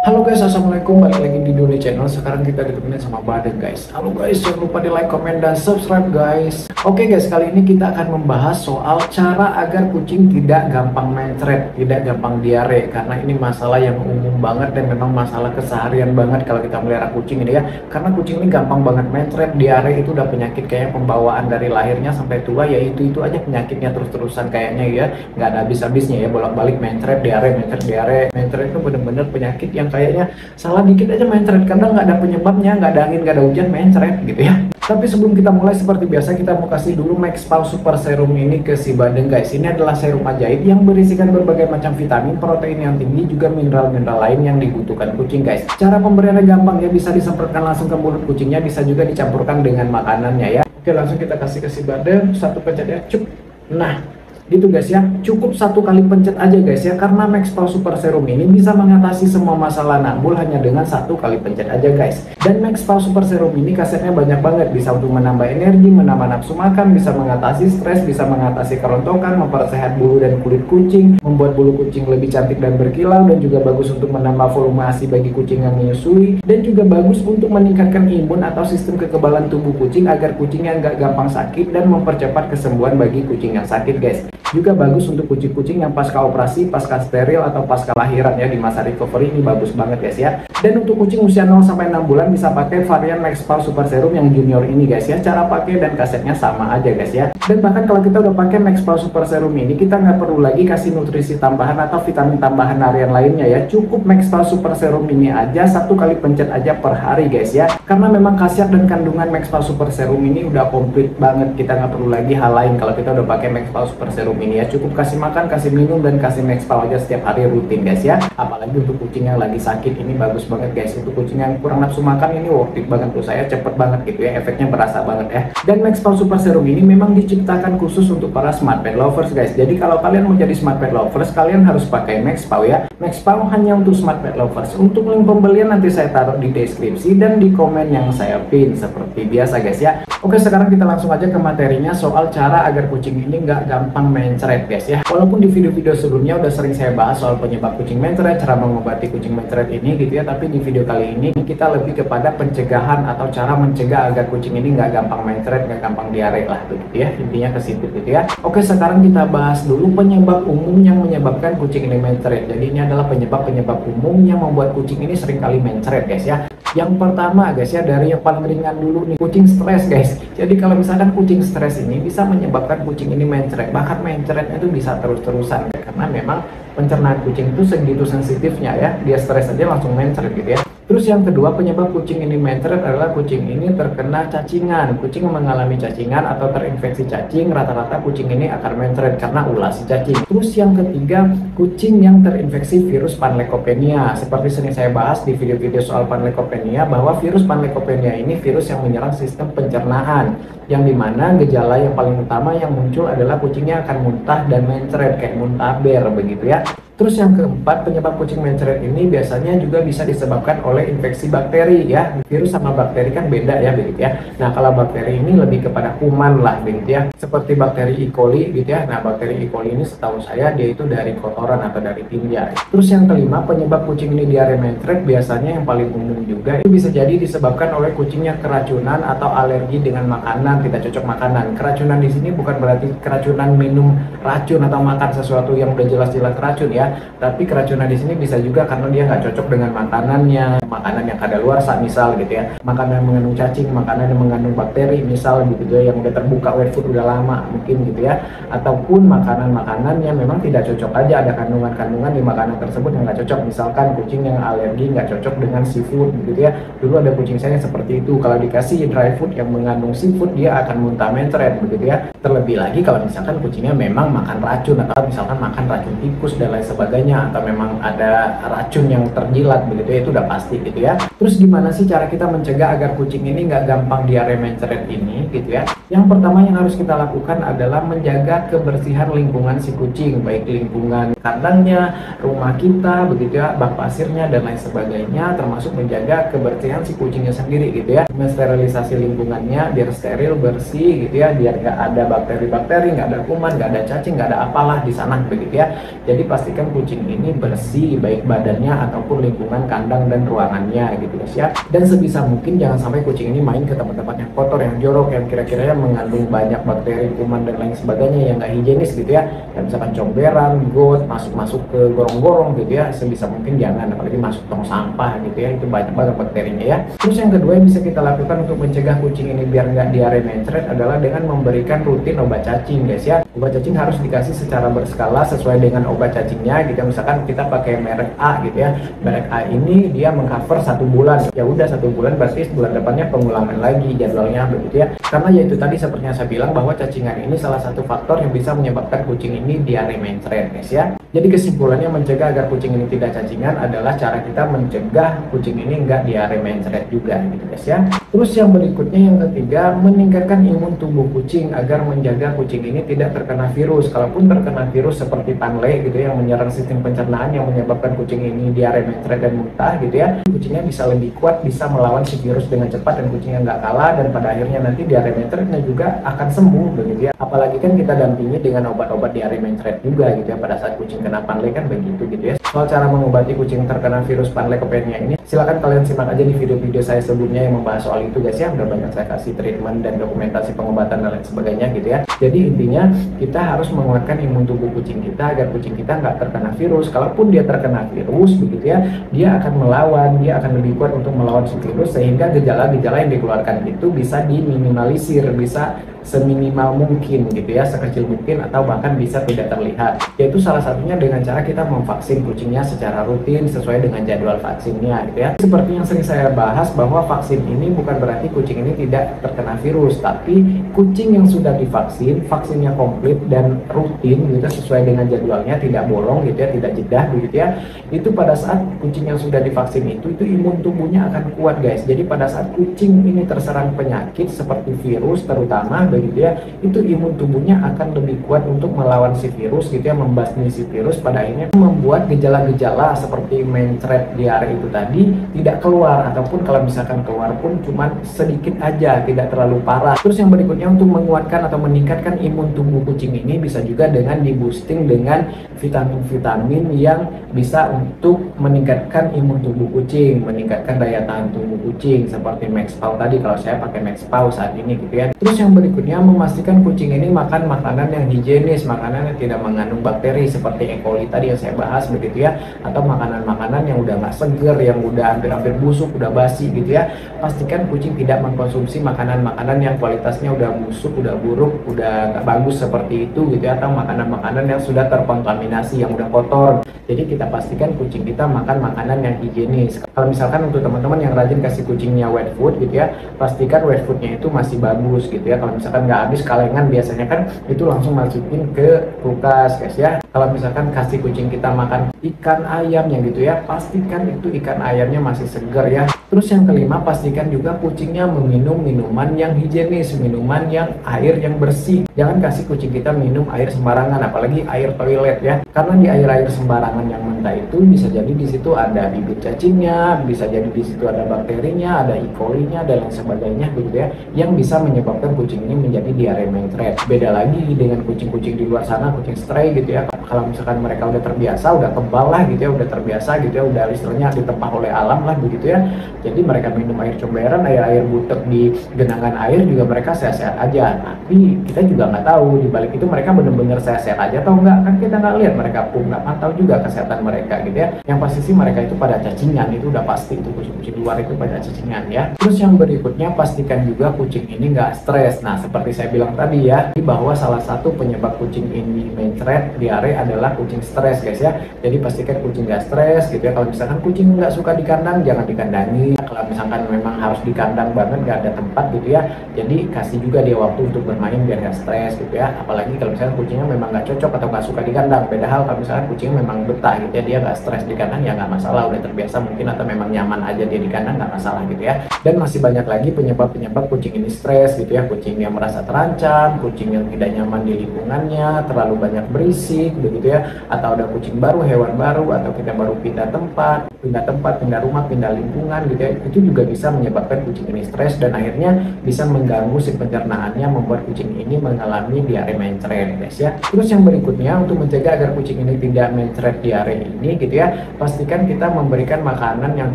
Halo guys, assalamualaikum, balik lagi di Doni Channel. Sekarang kita ditemenin sama Baden guys. Halo guys, jangan lupa di like, komen, dan subscribe guys. Oke guys, kali ini kita akan membahas soal cara agar kucing tidak gampang mencret, tidak gampang diare. Karena ini masalah yang umum banget dan memang masalah keseharian banget kalau kita melihara kucing ini ya. Karena kucing ini gampang banget mencret, diare itu udah penyakit kayaknya pembawaan dari lahirnya sampai tua ya, itu aja penyakitnya terus-terusan kayaknya ya. Nggak ada habis-habisnya ya, bolak-balik mencret, diare, mencret, diare. Mencret itu bener-bener penyakit yang kayaknya salah dikit aja mencret, karena nggak ada penyebabnya, nggak ada angin, nggak ada hujan mencret gitu ya. Tapi sebelum kita mulai, seperti biasa kita mau kasih dulu Maxpal Super Serum ini ke si Badeng guys. Ini adalah serum ajaib yang berisikan berbagai macam vitamin, protein yang tinggi, juga mineral-mineral lain yang dibutuhkan kucing guys. Cara pemberiannya gampang ya, bisa disemprotkan langsung ke mulut kucingnya, bisa juga dicampurkan dengan makanannya ya. Oke, langsung kita kasih ke si Badeng, satu pencet ya, cuk. Nah gitu guys ya, cukup satu kali pencet aja guys ya, karena Maxpal Super Serum ini bisa mengatasi semua masalah nabul hanya dengan satu kali pencet aja guys. Dan Maxpal Super Serum ini kasetnya banyak banget, bisa untuk menambah energi, menambah nafsu makan, bisa mengatasi stres, bisa mengatasi kerontokan, mempersehat bulu dan kulit kucing, membuat bulu kucing lebih cantik dan berkilau, dan juga bagus untuk menambah volume ASI bagi kucing yang menyusui, dan juga bagus untuk meningkatkan imun atau sistem kekebalan tubuh kucing agar kucingnya nggak gampang sakit, dan mempercepat kesembuhan bagi kucing yang sakit guys. Juga bagus untuk kucing-kucing yang pasca operasi, pasca steril, atau pasca lahiran ya, di masa recovery ini bagus banget guys ya. Dan untuk kucing usia 0 sampai 6 bulan bisa pakai varian Maxpal Super Serum yang junior ini guys ya. Cara pakai dan kasetnya sama aja guys ya. Dan bahkan kalau kita udah pakai Maxpal Super Serum ini, kita nggak perlu lagi kasih nutrisi tambahan atau vitamin tambahan harian lainnya ya. Cukup Maxpal Super Serum ini aja, satu kali pencet aja per hari guys ya. Karena memang khasiat dan kandungan Maxpal Super Serum ini udah komplit banget, kita nggak perlu lagi hal lain kalau kita udah pakai Maxpal Super Serum ini ya. Cukup kasih makan, kasih minum, dan kasih Maxpal aja setiap hari rutin guys ya. Apalagi untuk kucing yang lagi sakit ini bagus banget guys. Untuk kucing yang kurang nafsu makan ini worth it banget tuh, saya cepet banget gitu ya, efeknya berasa banget ya. Dan Maxpal Super Serum ini memang diciptakan khusus untuk para smart pet lovers guys. Jadi kalau kalian mau jadi smart pet lovers, kalian harus pakai Maxpal ya. Maxpal hanya untuk smart pet lovers. Untuk link pembelian nanti saya taruh di deskripsi dan di komen yang saya pin seperti biasa guys ya. Oke, sekarang kita langsung aja ke materinya soal cara agar kucing ini nggak gampang mencret guys ya. Walaupun di video-video sebelumnya udah sering saya bahas soal penyebab kucing mencret, cara mengobati kucing mencret ini gitu ya, tapi di video kali ini kita lebih kepada pencegahan atau cara mencegah agar kucing ini nggak gampang mencret, nggak gampang diare lah begitu ya, intinya ke situ gitu ya. Oke, sekarang kita bahas dulu penyebab umum yang menyebabkan kucing ini mencret. Jadi ini adalah penyebab-penyebab umum yang membuat kucing ini sering kali mencret guys ya. Yang pertama guys ya, dari yang paling ringan dulu nih, kucing stres guys. Jadi kalau misalkan kucing stres ini bisa menyebabkan kucing ini mencret, bahkan mencretnya itu bisa terus-terusan karena memang pencernaan kucing itu segitu sensitifnya ya, dia stres aja langsung mencret gitu ya. Terus yang kedua, penyebab kucing ini mencret adalah kucing ini terkena cacingan. Kucing mengalami cacingan atau terinfeksi cacing, rata-rata kucing ini akan mencret karena ulah si cacing. Terus yang ketiga, kucing yang terinfeksi virus Panleukopenia. Seperti sering saya bahas di video-video soal Panleukopenia, bahwa virus Panleukopenia ini virus yang menyerang sistem pencernaan, yang dimana gejala yang paling utama yang muncul adalah kucingnya akan muntah dan mencret kayak muntaber begitu ya. Terus yang keempat, penyebab kucing mencret ini biasanya juga bisa disebabkan oleh infeksi bakteri ya. Virus sama bakteri kan beda ya begitu ya. Nah kalau bakteri ini lebih kepada kuman lah begitu ya, seperti bakteri E. coli gitu ya. Nah bakteri E. coli ini setahu saya dia itu dari kotoran atau dari tinja. Terus yang kelima, penyebab kucing ini diare mencret biasanya yang paling umum juga itu bisa jadi disebabkan oleh kucingnya keracunan atau alergi dengan makanan, tidak cocok makanan. Keracunan di sini bukan berarti keracunan minum racun atau makan sesuatu yang udah jelas-jelas racun ya. Tapi keracunan di sini bisa juga karena dia nggak cocok dengan makanannya, makanan yang kadaluarsa misal gitu ya, makanan yang mengandung cacing, makanan yang mengandung bakteri misal gitu ya, yang udah terbuka wet food udah lama mungkin gitu ya, ataupun makanan-makanan yang memang tidak cocok aja, ada kandungan-kandungan di makanan tersebut yang nggak cocok, misalkan kucing yang alergi nggak cocok dengan seafood gitu ya. Dulu ada kucing saya yang seperti itu, kalau dikasih dry food yang mengandung seafood dia akan muntah mencret begitu ya. Terlebih lagi kalau misalkan kucingnya memang makan racun atau misalkan makan racun tikus dan lain sebagainya, atau memang ada racun yang terjilat begitu ya, itu udah pasti gitu ya. Terus gimana sih cara kita mencegah agar kucing ini nggak gampang diare mencret ini gitu ya? Yang pertama yang harus kita lakukan adalah menjaga kebersihan lingkungan si kucing, baik lingkungan kandangnya, rumah kita begitu ya, bak pasirnya dan lain sebagainya, termasuk menjaga kebersihan si kucingnya sendiri gitu ya, mensterilisasi lingkungannya biar steril, bersih gitu ya, biar nggak ada bakteri-bakteri, nggak ada kuman, nggak ada cacing, nggak ada apalah di sana begitu begitu ya. Jadi pastikan kucing ini bersih baik badannya ataupun lingkungan kandang dan ruangannya gitu guys ya. Dan sebisa mungkin jangan sampai kucing ini main ke tempat-tempat yang kotor, yang jorok, yang kira-kira mengandung banyak bakteri, kuman dan lain sebagainya yang nggak higienis gitu ya. Dan misalkan comberan, got, masuk ke gorong-gorong gitu ya, sebisa mungkin jangan, apalagi masuk tong sampah gitu ya, itu banyak banget bakterinya ya. Terus yang kedua yang bisa kita lakukan untuk mencegah kucing ini biar nggak diare mencret adalah dengan memberikan rutin obat cacing guys ya. Obat cacing harus dikasih secara berskala sesuai dengan obat cacingnya gitu. Misalkan kita pakai merek A gitu ya, merek A ini dia mengcover 1 bulan, ya udah 1 bulan berarti bulan depannya pengulangan lagi jadwalnya begitu ya. Karena yaitu tadi seperti yang saya bilang bahwa cacingan ini salah satu faktor yang bisa menyebabkan kucing ini diare mencret guys ya. Jadi kesimpulannya mencegah agar kucing ini tidak cacingan adalah cara kita mencegah kucing ini nggak diare mencret juga gitu guys ya. Terus yang berikutnya yang ketiga, meningkatkan imun tubuh kucing agar menjaga kucing ini tidak terkena virus. Kalaupun terkena virus seperti panle gitu ya, yang menyerang sistem pencernaan yang menyebabkan kucing ini diare mencret dan muntah gitu ya, kucingnya bisa lebih kuat, bisa melawan si virus dengan cepat dan kucingnya nggak kalah, dan pada akhirnya nanti diare mencretnya juga akan sembuh begitu ya. Apalagi kan kita dampingi dengan obat-obat diare mencret juga gitu ya pada saat kucing kena panle kan begitu gitu ya. Soal cara mengobati kucing terkena virus panleukopenia ini, silakan kalian simak aja di video-video saya sebelumnya yang membahas soal itu guys ya. Udah banyak saya kasih treatment dan dokumentasi pengobatan dan lain sebagainya gitu ya. Jadi intinya kita harus menguatkan imun tubuh kucing kita agar kucing kita nggak terkena virus. Kalaupun dia terkena virus begitu ya, dia akan melawan, dia akan lebih kuat untuk melawan si virus, sehingga gejala-gejala yang dikeluarkan itu bisa diminimalisir, bisa seminimal mungkin gitu ya, sekecil mungkin, atau bahkan bisa tidak terlihat. Yaitu salah satunya dengan cara kita memvaksin kucingnya secara rutin sesuai dengan jadwal vaksinnya gitu ya. Seperti yang sering saya bahas bahwa vaksin ini bukan berarti kucing ini tidak terkena virus, tapi kucing yang sudah divaksin, vaksinnya komplit dan rutin gitu sesuai dengan jadwalnya, tidak bolong gitu ya, tidak jedah begitu ya. Itu pada saat kucing yang sudah divaksin itu imun tubuhnya akan kuat guys. Jadi pada saat kucing ini terserang penyakit seperti virus terutama begitu ya, itu imun tubuhnya akan lebih kuat untuk melawan si virus gitu ya, membasmi si virus, pada akhirnya membuat gejala-gejala seperti mencret, diare itu tadi tidak keluar, ataupun kalau misalkan keluar pun cuman sedikit aja, tidak terlalu parah. Terus yang berikutnya untuk menguatkan atau meningkatkan imun tubuh kucing ini bisa juga dengan di boosting dengan vitamin-vitamin yang bisa untuk meningkatkan imun tubuh kucing, meningkatkan daya tahan tubuh kucing seperti Maxpau tadi, kalau saya pakai Maxpau saat ini gitu ya. Terus yang berikutnya memastikan kucing ini makan makanan yang higienis, makanan yang tidak mengandung bakteri seperti E. coli tadi yang saya bahas begitu ya, atau makanan-makanan yang udah nggak seger, yang udah hampir-hampir busuk, udah basi gitu ya. Pastikan kucing tidak mengkonsumsi makanan-makanan yang kualitasnya udah busuk, udah buruk, udah nggak bagus seperti itu gitu ya, atau makanan-makanan yang sudah terkontaminasi, yang udah kotor. Jadi kita pastikan kucing kita makan makanan yang higienis. Kalau misalkan untuk teman-teman yang rajin kasih kucingnya wet food gitu ya, pastikan wet foodnya itu masih bagus gitu ya. Kalau misalkan nggak habis kalengan biasanya kan itu langsung masukin ke kulkas guys ya. Kalau misalkan kasih kucing kita makan ikan ayamnya gitu ya, pastikan itu ikan ayamnya masih segar ya. Terus yang kelima, pastikan juga kucingnya meminum minuman yang higienis, minuman yang air yang bersih. Jangan kasih kucing kita minum air sembarangan, apalagi air toilet ya. Karena di air-air sembarangan yang mentah itu bisa jadi di situ ada bibit cacingnya, bisa jadi di situ ada bakterinya, ada E. coli-nya dan lain sebagainya begitu ya, yang bisa menyebabkan kucing ini menjadi diare mencret. Beda lagi dengan kucing-kucing di luar sana, kucing stray gitu ya. Kalau misalkan mereka udah terbiasa, udah kebal lah gitu ya, udah terbiasa gitu ya, udah istilahnya ditempah oleh alam lah begitu ya. Jadi mereka minum air comberan, air butek di genangan air juga mereka sehat-sehat aja. Tapi kita juga nggak tahu di balik itu mereka bener-bener sehat-sehat aja atau enggak, kan kita nggak lihat, mereka pun nggak pantau juga kesehatan mereka gitu ya. Yang pasti sih mereka itu pada cacingan, itu udah pasti, itu kucing-kucing luar itu pada cacingan ya. Terus yang berikutnya, pastikan juga kucing ini nggak stres. Nah seperti saya bilang tadi ya, bahwa salah satu penyebab kucing ini mencret, diare adalah kucing stres guys ya. Jadi pastikan kucing nggak stres gitu ya. Kalau misalkan kucing nggak suka di kandang, jangan dikandangi. Kalau misalkan memang harus di kandang banget, nggak ada tempat gitu ya, jadi kasih juga dia waktu untuk bermain biar nggak stres gitu ya. Apalagi kalau misalkan kucingnya memang nggak cocok atau nggak suka di kandang. Beda hal kalau misalkan kucingnya memang betah gitu ya, dia nggak stres di kandang, ya nggak masalah, udah terbiasa mungkin, atau memang nyaman aja dia di kandang, nggak masalah gitu ya. Dan masih banyak lagi penyebab-penyebab kucing ini stres gitu ya. Kucing yang merasa terancam, kucing yang tidak nyaman di lingkungannya, terlalu banyak berisik begitu ya, atau ada kucing baru, hewan baru, atau kita baru pindah tempat. pindah tempat, pindah rumah, pindah lingkungan gitu ya, itu juga bisa menyebabkan kucing ini stres dan akhirnya bisa mengganggu si pencernaannya, membuat kucing ini mengalami diare mencret guys ya. Terus yang berikutnya, untuk mencegah agar kucing ini tidak mencret diare ini gitu ya, pastikan kita memberikan makanan yang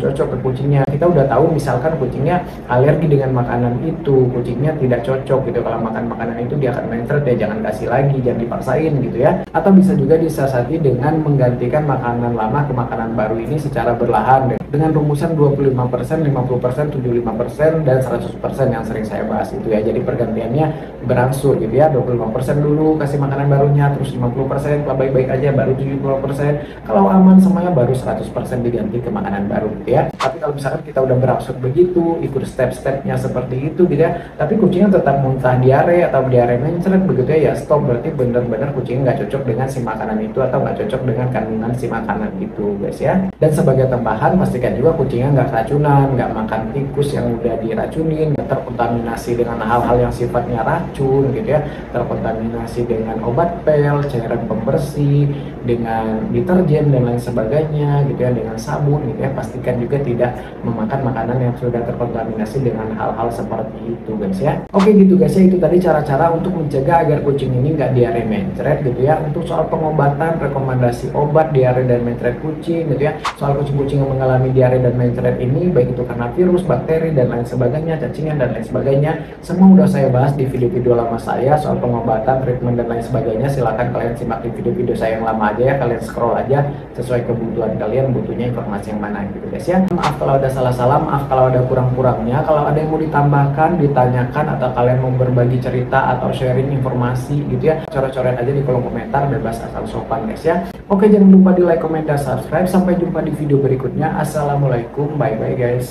cocok ke kucingnya. Kita udah tahu misalkan kucingnya alergi dengan makanan itu, kucingnya tidak cocok gitu, kalau makan makanan itu dia akan mencret, ya jangan kasih lagi, jangan dipaksain gitu ya. Atau bisa juga disiasati dengan menggantikan makanan lama ke makanan baru ini secara berlahan dengan rumusan 25%, 50%, 75%, dan 100% yang sering saya bahas itu ya. Jadi pergantiannya berangsur gitu ya, 25% dulu kasih makanan barunya, terus 50% kalau baik-baik aja baru 70%, kalau aman semuanya baru 100% diganti ke makanan baru gitu ya. Tapi kalau misalkan kita udah berangsur begitu, ikut step-stepnya seperti itu gitu ya, tapi kucingnya tetap muntah diare atau diare mencret begitu ya, ya stop, berarti bener-bener kucingnya nggak cocok dengan si makanan itu atau nggak cocok dengan kandungan si makanan itu guys ya. Dan sebagai tambahan, pastikan juga kucingnya nggak keracunan, nggak makan tikus yang udah diracunin, nggak terkontaminasi dengan hal-hal yang sifatnya racun gitu ya, terkontaminasi dengan obat pel, cairan pembersih, dengan deterjen dan lain sebagainya gitu ya, dengan sabun gitu ya. Pastikan juga tidak memakan makanan yang sudah terkontaminasi dengan hal-hal seperti itu guys ya. Oke gitu guys ya, itu tadi cara-cara untuk mencegah agar kucing ini nggak diare mencret gitu ya. Untuk soal pengobatan, rekomendasi obat diare dan mencret kucing gitu ya, soal kucing-kucing yang mengalami diare dan mencret ini, baik itu karena virus, bakteri dan lain sebagainya, cacingan dan lain sebagainya, semua udah saya bahas di video-video lama saya soal pengobatan, treatment dan lain sebagainya. Silahkan kalian simak di video-video saya yang lama aja ya, kalian scroll aja sesuai kebutuhan kalian, butuhnya informasi yang mana gitu guys ya. Maaf kalau ada salah-salah, maaf kalau ada kurang-kurangnya. Kalau ada yang mau ditambahkan, ditanyakan, atau kalian mau berbagi cerita atau sharing informasi gitu ya, coret-coret aja di kolom komentar, bebas asal sopan guys ya. Oke, jangan lupa di like, comment, dan subscribe. Sampai jumpa di video berikutnya. Assalamualaikum, bye bye guys.